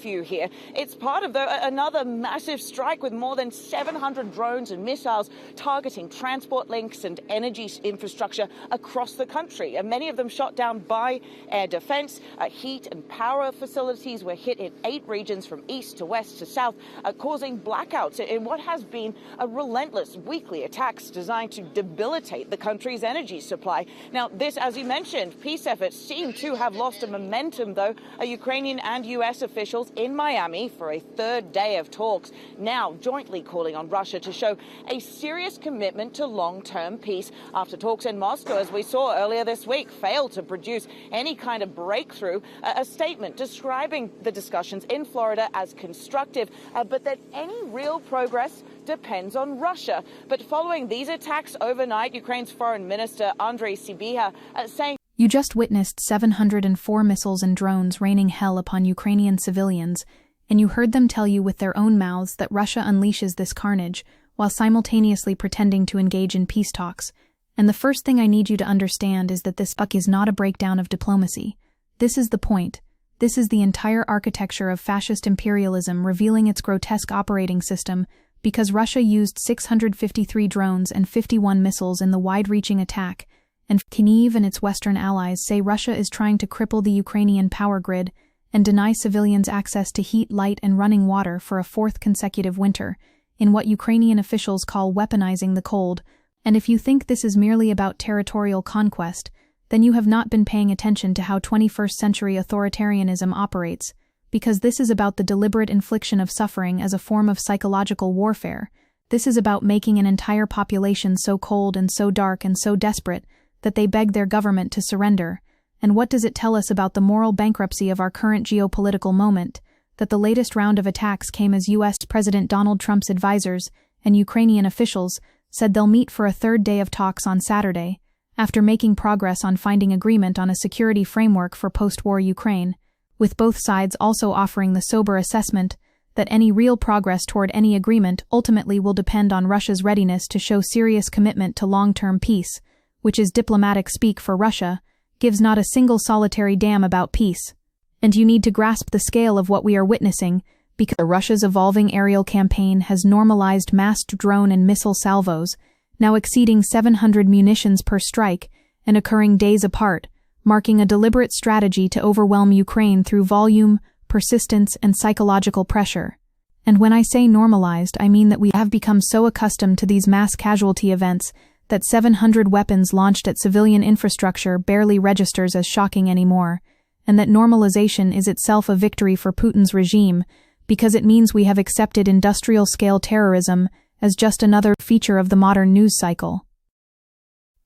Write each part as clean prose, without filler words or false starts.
few here. It's part of another massive strike with more than 700 drones and missiles targeting transport links and energy infrastructure across the country. And many of them shot down by air defense. Heat and power facilities were hit in 8 regions from east to west to south, causing blackouts in what has been a relentless weekly attacks designed to debilitate the country's energy supply. Now, this, as you mentioned, peace efforts seem to have lost a momentum, though. Ukrainian and U.S. officials in Miami for a third day of talks, now jointly calling on Russia to show a serious commitment to long-term peace after talks in Moscow, as we saw earlier this week, failed to produce any kind of breakthrough. A statement describing the discussions in Florida as constructive, but that any real progress depends on Russia. But following these attacks overnight, Ukraine's Foreign Minister Andriy Sybiha saying, "You just witnessed 704 missiles and drones raining hell upon Ukrainian civilians, and you heard them tell you with their own mouths that Russia unleashes this carnage while simultaneously pretending to engage in peace talks. And the first thing I need you to understand is that this fuck is not a breakdown of diplomacy. This is the point. This is the entire architecture of fascist imperialism revealing its grotesque operating system, because Russia used 653 drones and 51 missiles in the wide-reaching attack, and Kyiv and its Western allies say Russia is trying to cripple the Ukrainian power grid and deny civilians access to heat, light, and running water for a 4th consecutive winter, in what Ukrainian officials call weaponizing the cold. And if you think this is merely about territorial conquest, then you have not been paying attention to how 21st century authoritarianism operates, because this is about the deliberate infliction of suffering as a form of psychological warfare. This is about making an entire population so cold and so dark and so desperate that they beg their government to surrender. And what does it tell us about the moral bankruptcy of our current geopolitical moment? That the latest round of attacks came as U.S. President Donald Trump's advisors and Ukrainian officials said they'll meet for a third day of talks on Saturday, after making progress on finding agreement on a security framework for post-war Ukraine, with both sides also offering the sober assessment that any real progress toward any agreement ultimately will depend on Russia's readiness to show serious commitment to long-term peace, which is diplomatic speak for Russia, gives not a single solitary damn about peace. And you need to grasp the scale of what we are witnessing, because Russia's evolving aerial campaign has normalized massed drone and missile salvos, now exceeding 700 munitions per strike and occurring days apart, marking a deliberate strategy to overwhelm Ukraine through volume, persistence, and psychological pressure. And when I say normalized, I mean that we have become so accustomed to these mass casualty events that 700 weapons launched at civilian infrastructure barely registers as shocking anymore, and that normalization is itself a victory for Putin's regime, because it means we have accepted industrial-scale terrorism as just another feature of the modern news cycle.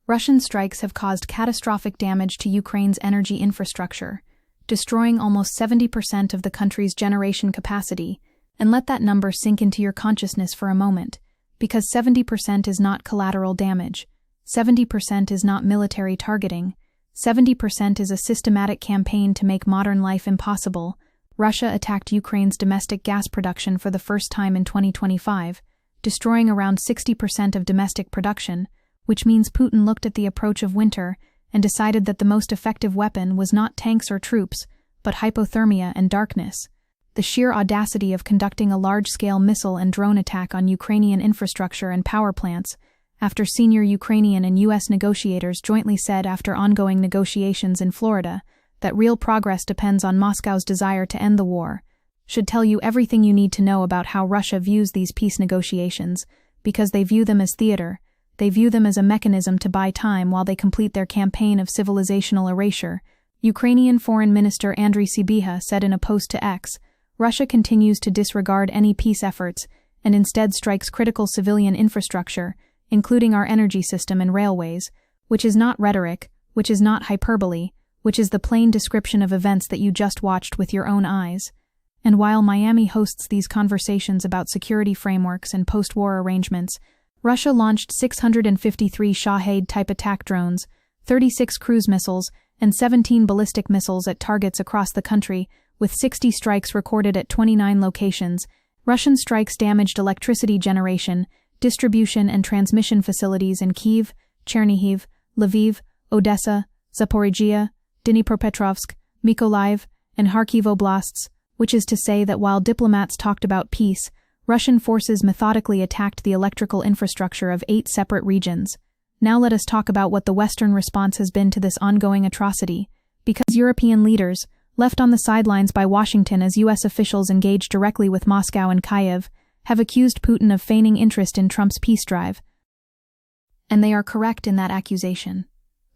Russian strikes have caused catastrophic damage to Ukraine's energy infrastructure, destroying almost 70% of the country's generation capacity, and let that number sink into your consciousness for a moment, because 70% is not collateral damage, 70% is not military targeting, 70% is a systematic campaign to make modern life impossible. Russia attacked Ukraine's domestic gas production for the first time in 2025, destroying around 60% of domestic production, which means Putin looked at the approach of winter and decided that the most effective weapon was not tanks or troops, but hypothermia and darkness. The sheer audacity of conducting a large-scale missile and drone attack on Ukrainian infrastructure and power plants, after senior Ukrainian and U.S. negotiators jointly said after ongoing negotiations in Florida that real progress depends on Moscow's desire to end the war, should tell you everything you need to know about how Russia views these peace negotiations, because they view them as theater. They view them as a mechanism to buy time while they complete their campaign of civilizational erasure. Ukrainian Foreign Minister Andriy Sybiha said in a post to X, Russia continues to disregard any peace efforts and instead strikes critical civilian infrastructure, including our energy system and railways, which is not rhetoric, which is not hyperbole, which is the plain description of events that you just watched with your own eyes. And while Miami hosts these conversations about security frameworks and post-war arrangements, Russia launched 653 Shahed-type attack drones, 36 cruise missiles, and 17 ballistic missiles at targets across the country, with 60 strikes recorded at 29 locations. Russian strikes damaged electricity generation, distribution and transmission facilities in Kyiv, Chernihiv, Lviv, Odessa, Zaporizhia, Dnipropetrovsk, Mykolaiv, and Kharkiv oblasts, which is to say that while diplomats talked about peace, Russian forces methodically attacked the electrical infrastructure of 8 separate regions. Now let us talk about what the Western response has been to this ongoing atrocity, because European leaders, left on the sidelines by Washington as U.S. officials engage directly with Moscow and Kyiv, have accused Putin of feigning interest in Trump's peace drive. And they are correct in that accusation.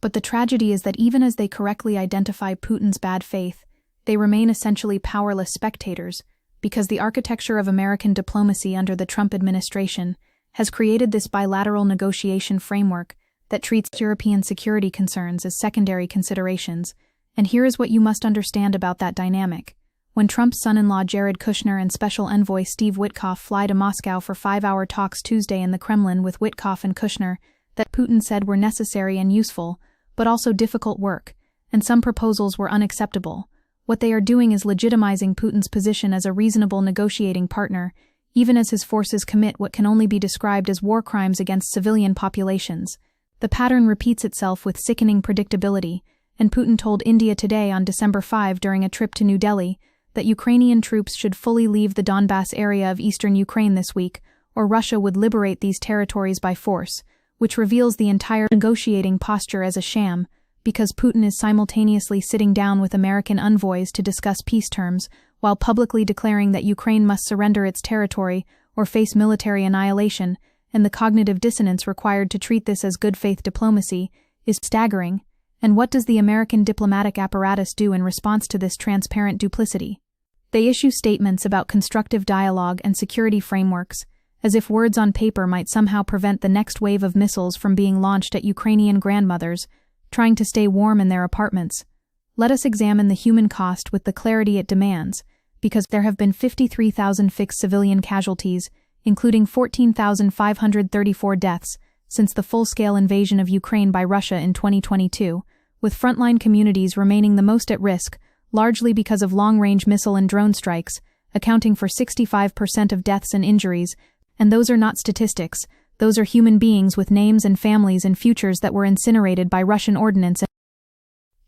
But the tragedy is that even as they correctly identify Putin's bad faith, they remain essentially powerless spectators, because the architecture of American diplomacy under the Trump administration has created this bilateral negotiation framework that treats European security concerns as secondary considerations. And here is what you must understand about that dynamic. When Trump's son-in-law Jared Kushner and Special Envoy Steve Witkoff fly to Moscow for 5-hour talks Tuesday in the Kremlin with Witkoff and Kushner, that Putin said were necessary and useful, but also difficult work, and some proposals were unacceptable. What they are doing is legitimizing Putin's position as a reasonable negotiating partner, even as his forces commit what can only be described as war crimes against civilian populations. The pattern repeats itself with sickening predictability, and Putin told India Today on December 5 during a trip to New Delhi that Ukrainian troops should fully leave the Donbass area of eastern Ukraine this week, or Russia would liberate these territories by force, which reveals the entire negotiating posture as a sham, because Putin is simultaneously sitting down with American envoys to discuss peace terms, while publicly declaring that Ukraine must surrender its territory or face military annihilation, and the cognitive dissonance required to treat this as good faith diplomacy is staggering. And what does the American diplomatic apparatus do in response to this transparent duplicity? They issue statements about constructive dialogue and security frameworks, as if words on paper might somehow prevent the next wave of missiles from being launched at Ukrainian grandmothers trying to stay warm in their apartments. Let us examine the human cost with the clarity it demands, because there have been 53,000 fixed civilian casualties, including 14,534 deaths, since the full-scale invasion of Ukraine by Russia in 2022, with frontline communities remaining the most at risk, largely because of long-range missile and drone strikes, accounting for 65% of deaths and injuries. And those are not statistics, those are human beings with names and families and futures that were incinerated by Russian ordnance.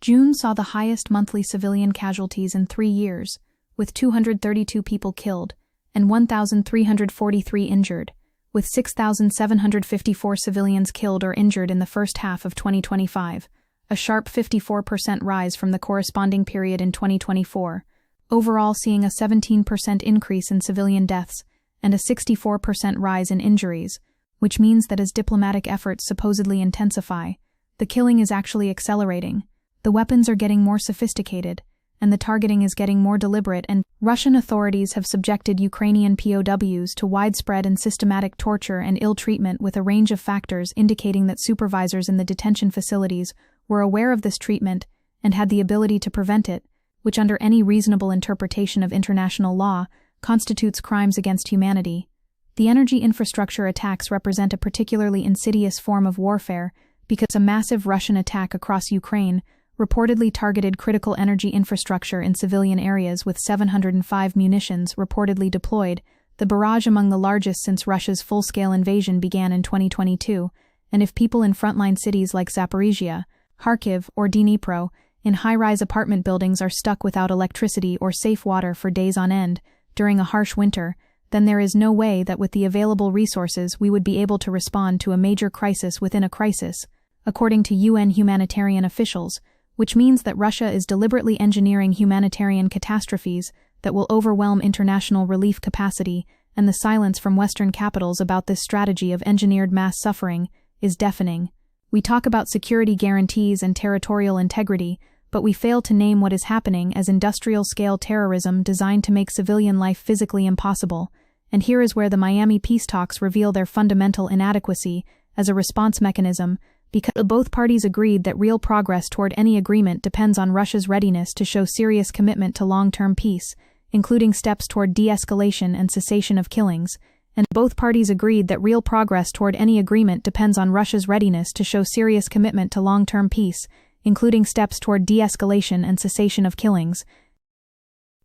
June saw the highest monthly civilian casualties in 3 years, with 232 people killed and 1,343 injured, with 6,754 civilians killed or injured in the first half of 2025, a sharp 54% rise from the corresponding period in 2024, overall seeing a 17% increase in civilian deaths and a 64% rise in injuries, which means that as diplomatic efforts supposedly intensify, the killing is actually accelerating, the weapons are getting more sophisticated, and the targeting is getting more deliberate, and Russian authorities have subjected Ukrainian POWs to widespread and systematic torture and ill treatment, with a range of factors indicating that supervisors in the detention facilities were aware of this treatment and had the ability to prevent it, which under any reasonable interpretation of international law constitutes crimes against humanity. The energy infrastructure attacks represent a particularly insidious form of warfare because a massive Russian attack across Ukraine reportedly targeted critical energy infrastructure in civilian areas with 705 munitions reportedly deployed, the barrage among the largest since Russia's full-scale invasion began in 2022, and if people in frontline cities like Zaporizhia, Kharkiv, or Dnipro, in high-rise apartment buildings are stuck without electricity or safe water for days on end during a harsh winter, then there is no way that with the available resources we would be able to respond to a major crisis within a crisis, according to UN humanitarian officials, which means that Russia is deliberately engineering humanitarian catastrophes that will overwhelm international relief capacity, and the silence from Western capitals about this strategy of engineered mass suffering is deafening. We talk about security guarantees and territorial integrity, but we fail to name what is happening as industrial-scale terrorism designed to make civilian life physically impossible, and here is where the Miami peace talks reveal their fundamental inadequacy as a response mechanism, because both parties agreed that real progress toward any agreement depends on Russia's readiness to show serious commitment to long-term peace, including steps toward de-escalation and cessation of killings, and both parties agreed that real progress toward any agreement depends on Russia's readiness to show serious commitment to long-term peace, including steps toward de-escalation and cessation of killings,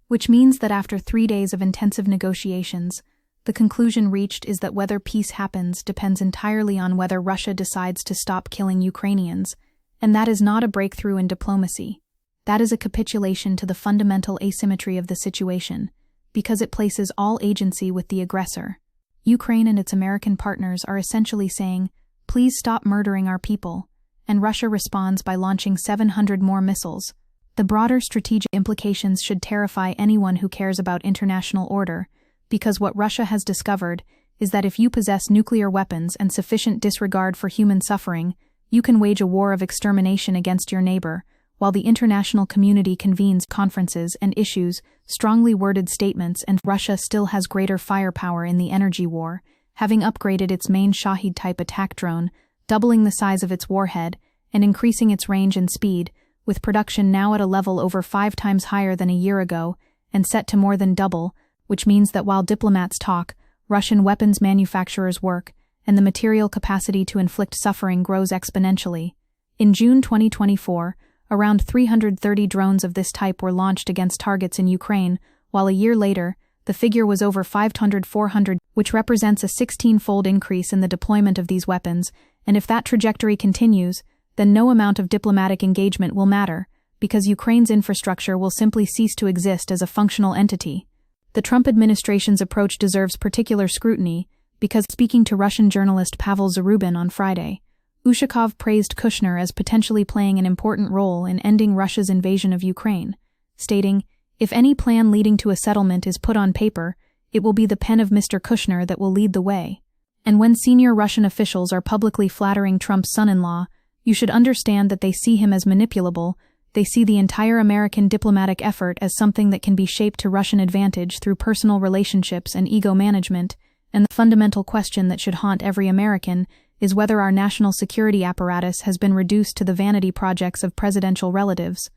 which means that after 3 days of intensive negotiations, the conclusion reached is that whether peace happens depends entirely on whether Russia decides to stop killing Ukrainians, and that is not a breakthrough in diplomacy. That is a capitulation to the fundamental asymmetry of the situation, because it places all agency with the aggressor. Ukraine and its American partners are essentially saying, "Please stop murdering our people," and Russia responds by launching 700 more missiles. The broader strategic implications should terrify anyone who cares about international order, because what Russia has discovered is that if you possess nuclear weapons and sufficient disregard for human suffering, you can wage a war of extermination against your neighbor, while the international community convenes conferences and issues strongly worded statements, and Russia still has greater firepower in the energy war, having upgraded its main Shahid-type attack drone, doubling the size of its warhead, and increasing its range and speed, with production now at a level over 5 times higher than a year ago, and set to more than double, which means that while diplomats talk, Russian weapons manufacturers work, and the material capacity to inflict suffering grows exponentially. In June 2024, around 330 drones of this type were launched against targets in Ukraine, while a year later, the figure was over 400, which represents a 16-fold increase in the deployment of these weapons, and if that trajectory continues, then no amount of diplomatic engagement will matter, because Ukraine's infrastructure will simply cease to exist as a functional entity. The Trump administration's approach deserves particular scrutiny, because speaking to Russian journalist Pavel Zarubin on Friday, Ushakov praised Kushner as potentially playing an important role in ending Russia's invasion of Ukraine, stating, "If any plan leading to a settlement is put on paper, it will be the pen of Mr. Kushner that will lead the way." And when senior Russian officials are publicly flattering Trump's son-in-law, you should understand that they see him as manipulable. They see the entire American diplomatic effort as something that can be shaped to Russian advantage through personal relationships and ego management, and the fundamental question that should haunt every American is whether our national security apparatus has been reduced to the vanity projects of presidential relatives.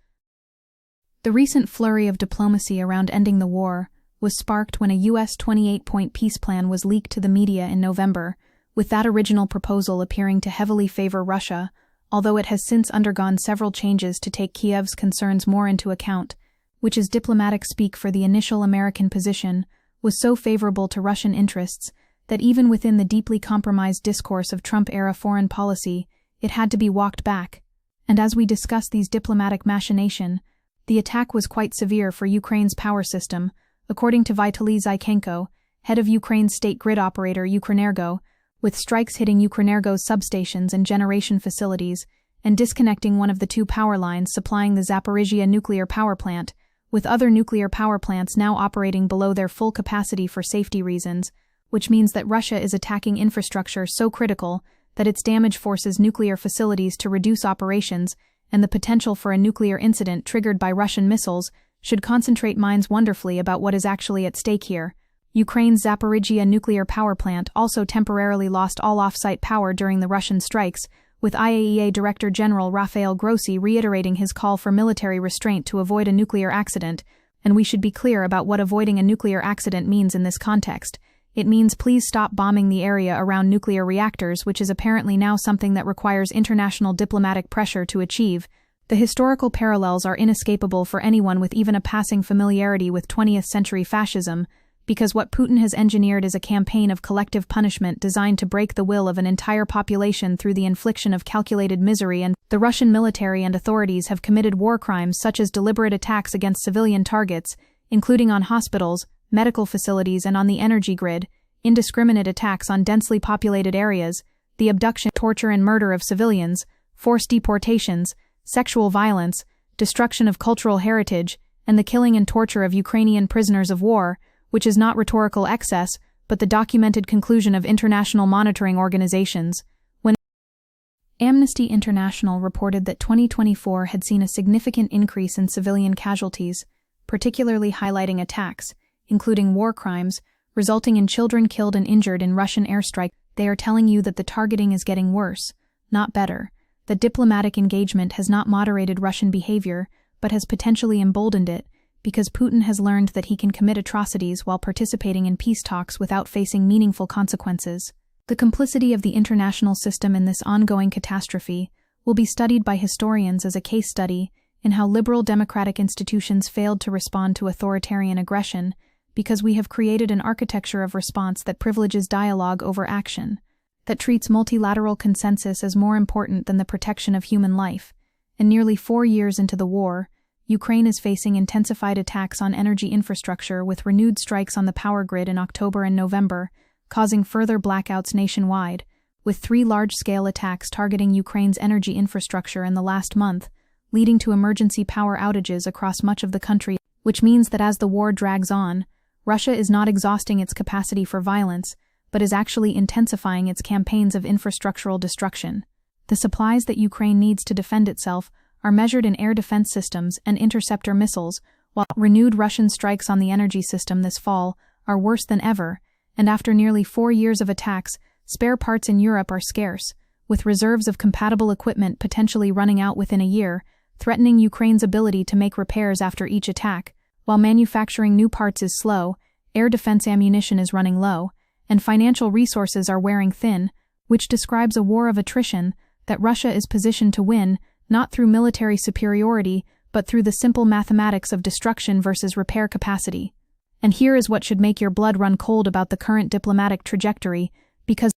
The recent flurry of diplomacy around ending the war was sparked when a U.S. 28-point peace plan was leaked to the media in November, with that original proposal appearing to heavily favor Russia, although it has since undergone several changes to take Kiev's concerns more into account, which is diplomatic speak for the initial American position, was so favorable to Russian interests that even within the deeply compromised discourse of Trump-era foreign policy, it had to be walked back. And as we discuss these diplomatic machinations, the attack was quite severe for Ukraine's power system, according to Vitaly Zaychenko, head of Ukraine's state grid operator Ukrenergo, with strikes hitting Ukrenergo's substations and generation facilities, and disconnecting one of the 2 power lines supplying the Zaporizhzhia nuclear power plant, with other nuclear power plants now operating below their full capacity for safety reasons, which means that Russia is attacking infrastructure so critical that its damage forces nuclear facilities to reduce operations, and the potential for a nuclear incident triggered by Russian missiles should concentrate minds wonderfully about what is actually at stake here. Ukraine's Zaporizhzhia nuclear power plant also temporarily lost all off-site power during the Russian strikes, with IAEA Director General Rafael Grossi reiterating his call for military restraint to avoid a nuclear accident, and we should be clear about what avoiding a nuclear accident means in this context. It means please stop bombing the area around nuclear reactors, which is apparently now something that requires international diplomatic pressure to achieve. The historical parallels are inescapable for anyone with even a passing familiarity with 20th century fascism, because what Putin has engineered is a campaign of collective punishment designed to break the will of an entire population through the infliction of calculated misery, and the Russian military and authorities have committed war crimes such as deliberate attacks against civilian targets, including on hospitals, medical facilities, and on the energy grid, indiscriminate attacks on densely populated areas, the abduction, torture, and murder of civilians, forced deportations, sexual violence, destruction of cultural heritage, and the killing and torture of Ukrainian prisoners of war, which is not rhetorical excess, but the documented conclusion of international monitoring organizations. When Amnesty International reported that 2024 had seen a significant increase in civilian casualties, particularly highlighting attacks, including war crimes, resulting in children killed and injured in Russian airstrike, they are telling you that the targeting is getting worse, not better, that diplomatic engagement has not moderated Russian behavior, but has potentially emboldened it, because Putin has learned that he can commit atrocities while participating in peace talks without facing meaningful consequences. The complicity of the international system in this ongoing catastrophe will be studied by historians as a case study in how liberal democratic institutions failed to respond to authoritarian aggression, because we have created an architecture of response that privileges dialogue over action, that treats multilateral consensus as more important than the protection of human life. And nearly 4 years into the war, Ukraine is facing intensified attacks on energy infrastructure with renewed strikes on the power grid in October and November, causing further blackouts nationwide, with 3 large-scale attacks targeting Ukraine's energy infrastructure in the last month, leading to emergency power outages across much of the country, which means that as the war drags on, Russia is not exhausting its capacity for violence, but is actually intensifying its campaigns of infrastructural destruction. The supplies that Ukraine needs to defend itself are measured in air defense systems and interceptor missiles, while renewed Russian strikes on the energy system this fall are worse than ever, and after nearly 4 years of attacks, spare parts in Europe are scarce, with reserves of compatible equipment potentially running out within a year, threatening Ukraine's ability to make repairs after each attack. While manufacturing new parts is slow, air defense ammunition is running low, and financial resources are wearing thin, which describes a war of attrition that Russia is positioned to win, not through military superiority, but through the simple mathematics of destruction versus repair capacity. And here is what should make your blood run cold about the current diplomatic trajectory, because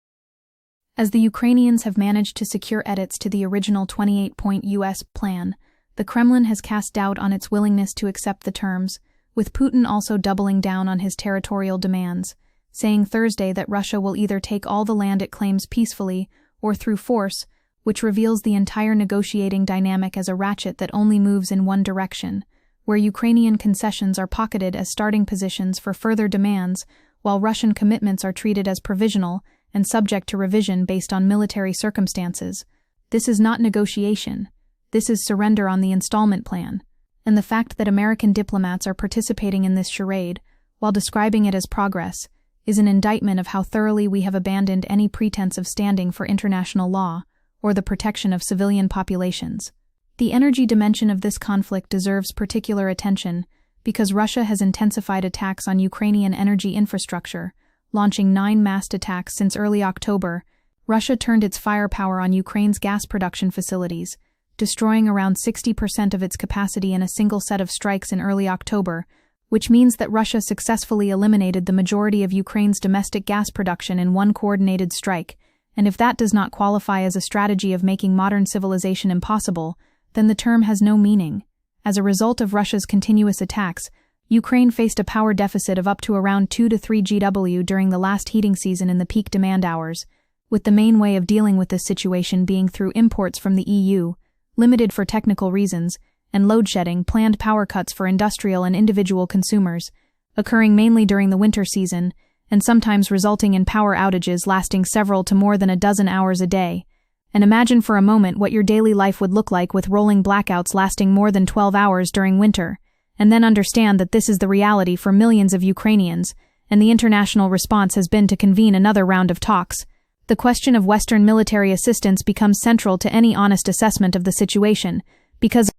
as the Ukrainians have managed to secure edits to the original 28-point U.S. plan, the Kremlin has cast doubt on its willingness to accept the terms, with Putin also doubling down on his territorial demands, saying Thursday that Russia will either take all the land it claims peacefully or through force, which reveals the entire negotiating dynamic as a ratchet that only moves in one direction, where Ukrainian concessions are pocketed as starting positions for further demands, while Russian commitments are treated as provisional and subject to revision based on military circumstances. This is not negotiation. This is surrender on the installment plan. And the fact that American diplomats are participating in this charade, while describing it as progress, is an indictment of how thoroughly we have abandoned any pretense of standing for international law or the protection of civilian populations. The energy dimension of this conflict deserves particular attention because Russia has intensified attacks on Ukrainian energy infrastructure, launching 9 massed attacks since early October. Russia turned its firepower on Ukraine's gas production facilities, destroying around 60% of its capacity in a single set of strikes in early October, which means that Russia successfully eliminated the majority of Ukraine's domestic gas production in one coordinated strike, and if that does not qualify as a strategy of making modern civilization impossible, then the term has no meaning. As a result of Russia's continuous attacks, Ukraine faced a power deficit of up to around 2 to 3 GW during the last heating season in the peak demand hours, with the main way of dealing with this situation being through imports from the EU, limited for technical reasons, and load shedding, planned power cuts for industrial and individual consumers, occurring mainly during the winter season, and sometimes resulting in power outages lasting several to more than a dozen hours a day. And imagine for a moment what your daily life would look like with rolling blackouts lasting more than 12 hours during winter, and then understand that this is the reality for millions of Ukrainians, and the international response has been to convene another round of talks. The question of Western military assistance becomes central to any honest assessment of the situation, because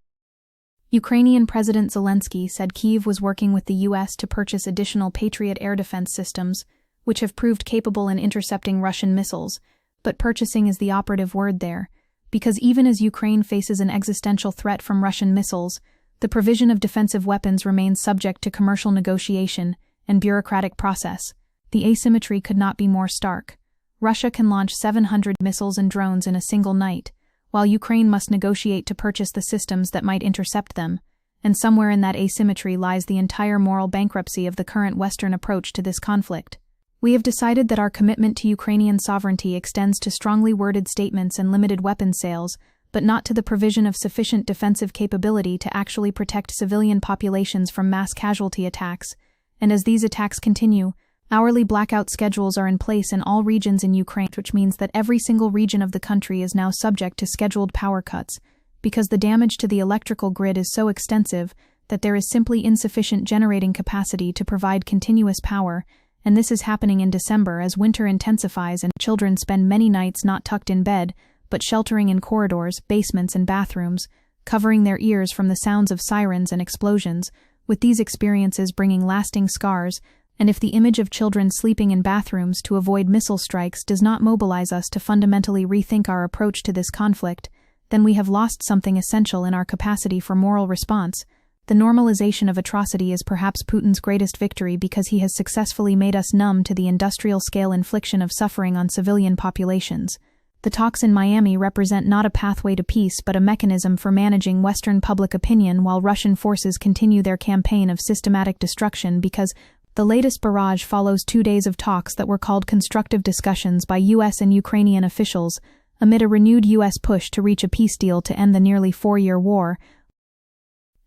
Ukrainian President Zelensky said Kyiv was working with the U.S. to purchase additional Patriot air defense systems, which have proved capable in intercepting Russian missiles, but purchasing is the operative word there, because even as Ukraine faces an existential threat from Russian missiles, the provision of defensive weapons remains subject to commercial negotiation and bureaucratic process. The asymmetry could not be more stark. Russia can launch 700 missiles and drones in a single night, while Ukraine must negotiate to purchase the systems that might intercept them, and somewhere in that asymmetry lies the entire moral bankruptcy of the current Western approach to this conflict. We have decided that our commitment to Ukrainian sovereignty extends to strongly worded statements and limited weapons sales, but not to the provision of sufficient defensive capability to actually protect civilian populations from mass casualty attacks, and as these attacks continue, hourly blackout schedules are in place in all regions in Ukraine, which means that every single region of the country is now subject to scheduled power cuts, because the damage to the electrical grid is so extensive that there is simply insufficient generating capacity to provide continuous power, and this is happening in December as winter intensifies and children spend many nights not tucked in bed, but sheltering in corridors, basements, and bathrooms, covering their ears from the sounds of sirens and explosions, with these experiences bringing lasting scars. And if the image of children sleeping in bathrooms to avoid missile strikes does not mobilize us to fundamentally rethink our approach to this conflict, then we have lost something essential in our capacity for moral response. The normalization of atrocity is perhaps Putin's greatest victory because he has successfully made us numb to the industrial-scale infliction of suffering on civilian populations. The talks in Miami represent not a pathway to peace but a mechanism for managing Western public opinion while Russian forces continue their campaign of systematic destruction because the latest barrage follows 2 days of talks that were called constructive discussions by U.S. and Ukrainian officials amid a renewed U.S. push to reach a peace deal to end the nearly 4-year war.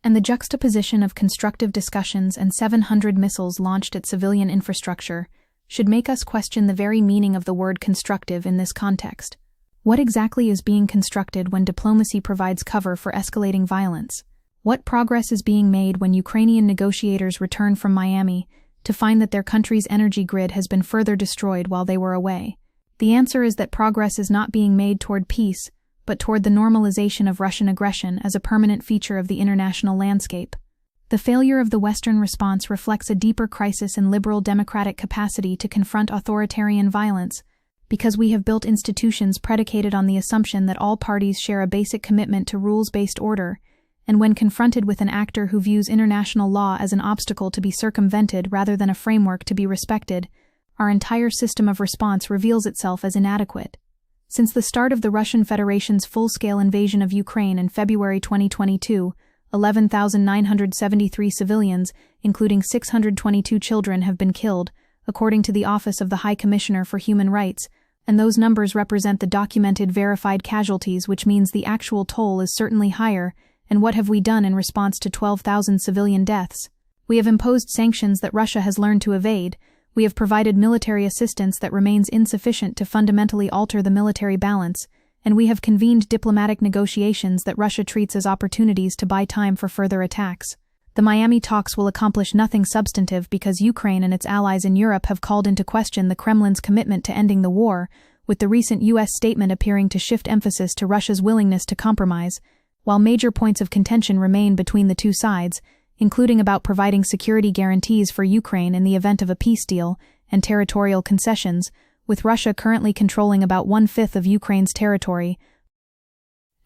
And the juxtaposition of constructive discussions and 700 missiles launched at civilian infrastructure should make us question the very meaning of the word constructive in this context. What exactly is being constructed when diplomacy provides cover for escalating violence? What progress is being made when Ukrainian negotiators return from Miami to find that their country's energy grid has been further destroyed while they were away? The answer is that progress is not being made toward peace, but toward the normalization of Russian aggression as a permanent feature of the international landscape. The failure of the Western response reflects a deeper crisis in liberal democratic capacity to confront authoritarian violence, because we have built institutions predicated on the assumption that all parties share a basic commitment to rules-based order, and when confronted with an actor who views international law as an obstacle to be circumvented rather than a framework to be respected, our entire system of response reveals itself as inadequate. Since the start of the Russian Federation's full-scale invasion of Ukraine in February 2022, 11,973 civilians, including 622 children, have been killed, according to the Office of the High Commissioner for Human Rights, and those numbers represent the documented verified casualties, which means the actual toll is certainly higher. And what have we done in response to 12,000 civilian deaths? We have imposed sanctions that Russia has learned to evade. We have provided military assistance that remains insufficient to fundamentally alter the military balance, and we have convened diplomatic negotiations that Russia treats as opportunities to buy time for further attacks. The Miami talks will accomplish nothing substantive because Ukraine and its allies in Europe have called into question the Kremlin's commitment to ending the war, with the recent U.S. statement appearing to shift emphasis to Russia's willingness to compromise, while major points of contention remain between the two sides, including about providing security guarantees for Ukraine in the event of a peace deal and territorial concessions, with Russia currently controlling about 1/5 of Ukraine's territory.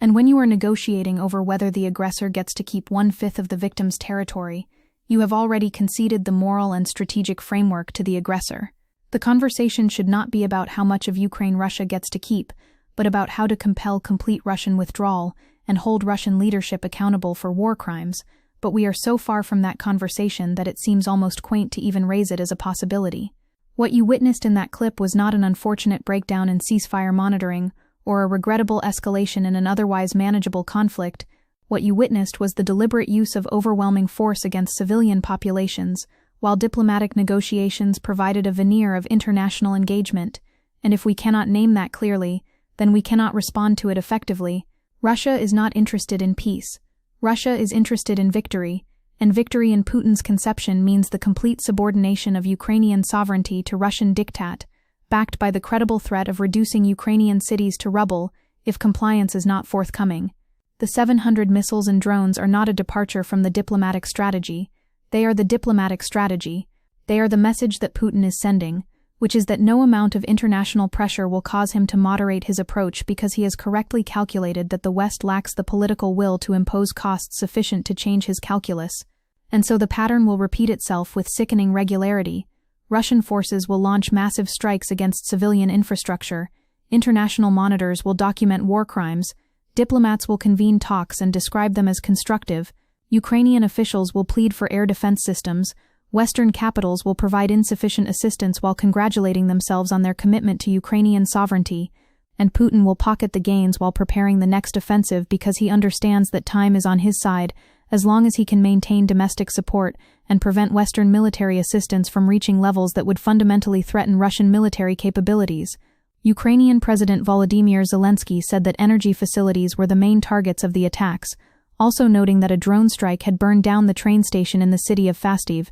And when you are negotiating over whether the aggressor gets to keep 1/5 of the victim's territory, you have already conceded the moral and strategic framework to the aggressor. The conversation should not be about how much of Ukraine Russia gets to keep, but about how to compel complete Russian withdrawal and hold Russian leadership accountable for war crimes, but we are so far from that conversation that it seems almost quaint to even raise it as a possibility. What you witnessed in that clip was not an unfortunate breakdown in ceasefire monitoring or a regrettable escalation in an otherwise manageable conflict. What you witnessed was the deliberate use of overwhelming force against civilian populations, while diplomatic negotiations provided a veneer of international engagement, and if we cannot name that clearly, then we cannot respond to it effectively. Russia is not interested in peace. Russia is interested in victory, and victory in Putin's conception means the complete subordination of Ukrainian sovereignty to Russian diktat, backed by the credible threat of reducing Ukrainian cities to rubble if compliance is not forthcoming. The 700 missiles and drones are not a departure from the diplomatic strategy. They are the diplomatic strategy. They are the message that Putin is sending, which is that no amount of international pressure will cause him to moderate his approach because he has correctly calculated that the West lacks the political will to impose costs sufficient to change his calculus. And so the pattern will repeat itself with sickening regularity. Russian forces will launch massive strikes against civilian infrastructure. International monitors will document war crimes. Diplomats will convene talks and describe them as constructive. Ukrainian officials will plead for air defense systems. Western capitals will provide insufficient assistance while congratulating themselves on their commitment to Ukrainian sovereignty, and Putin will pocket the gains while preparing the next offensive because he understands that time is on his side, as long as he can maintain domestic support and prevent Western military assistance from reaching levels that would fundamentally threaten Russian military capabilities. Ukrainian President Volodymyr Zelensky said that energy facilities were the main targets of the attacks, also noting that a drone strike had burned down the train station in the city of Fastiv.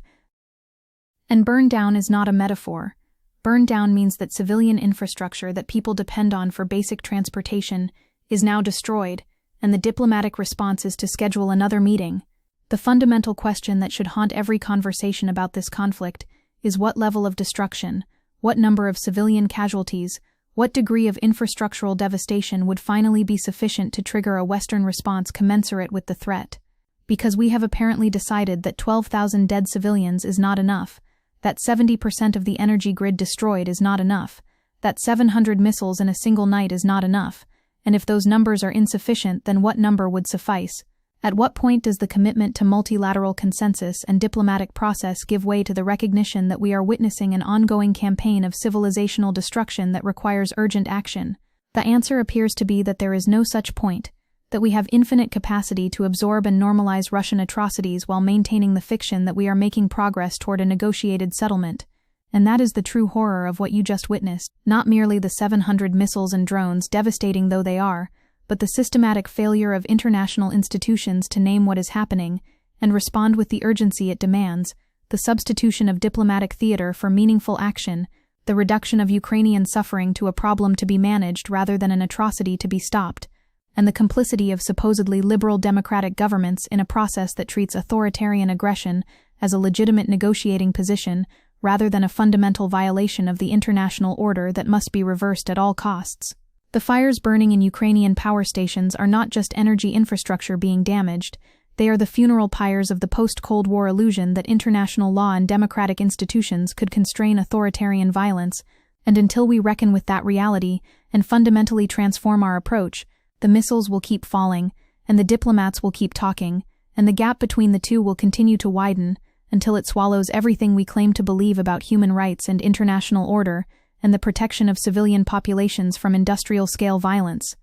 And burn down is not a metaphor. Burn down means that civilian infrastructure that people depend on for basic transportation is now destroyed, and the diplomatic response is to schedule another meeting. The fundamental question that should haunt every conversation about this conflict is what level of destruction, what number of civilian casualties, what degree of infrastructural devastation would finally be sufficient to trigger a Western response commensurate with the threat. Because we have apparently decided that 12,000 dead civilians is not enough, that 70% of the energy grid destroyed is not enough, that 700 missiles in a single night is not enough, and if those numbers are insufficient, then what number would suffice? At what point does the commitment to multilateral consensus and diplomatic process give way to the recognition that we are witnessing an ongoing campaign of civilizational destruction that requires urgent action? The answer appears to be that there is no such point, that we have infinite capacity to absorb and normalize Russian atrocities while maintaining the fiction that we are making progress toward a negotiated settlement. And that is the true horror of what you just witnessed, not merely the 700 missiles and drones, devastating though they are, but the systematic failure of international institutions to name what is happening and respond with the urgency it demands, the substitution of diplomatic theater for meaningful action, the reduction of Ukrainian suffering to a problem to be managed rather than an atrocity to be stopped, and the complicity of supposedly liberal democratic governments in a process that treats authoritarian aggression as a legitimate negotiating position rather than a fundamental violation of the international order that must be reversed at all costs. The fires burning in Ukrainian power stations are not just energy infrastructure being damaged, they are the funeral pyres of the post-Cold War illusion that international law and democratic institutions could constrain authoritarian violence, and until we reckon with that reality and fundamentally transform our approach, the missiles will keep falling, and the diplomats will keep talking, and the gap between the two will continue to widen until it swallows everything we claim to believe about human rights and international order, and the protection of civilian populations from industrial-scale violence.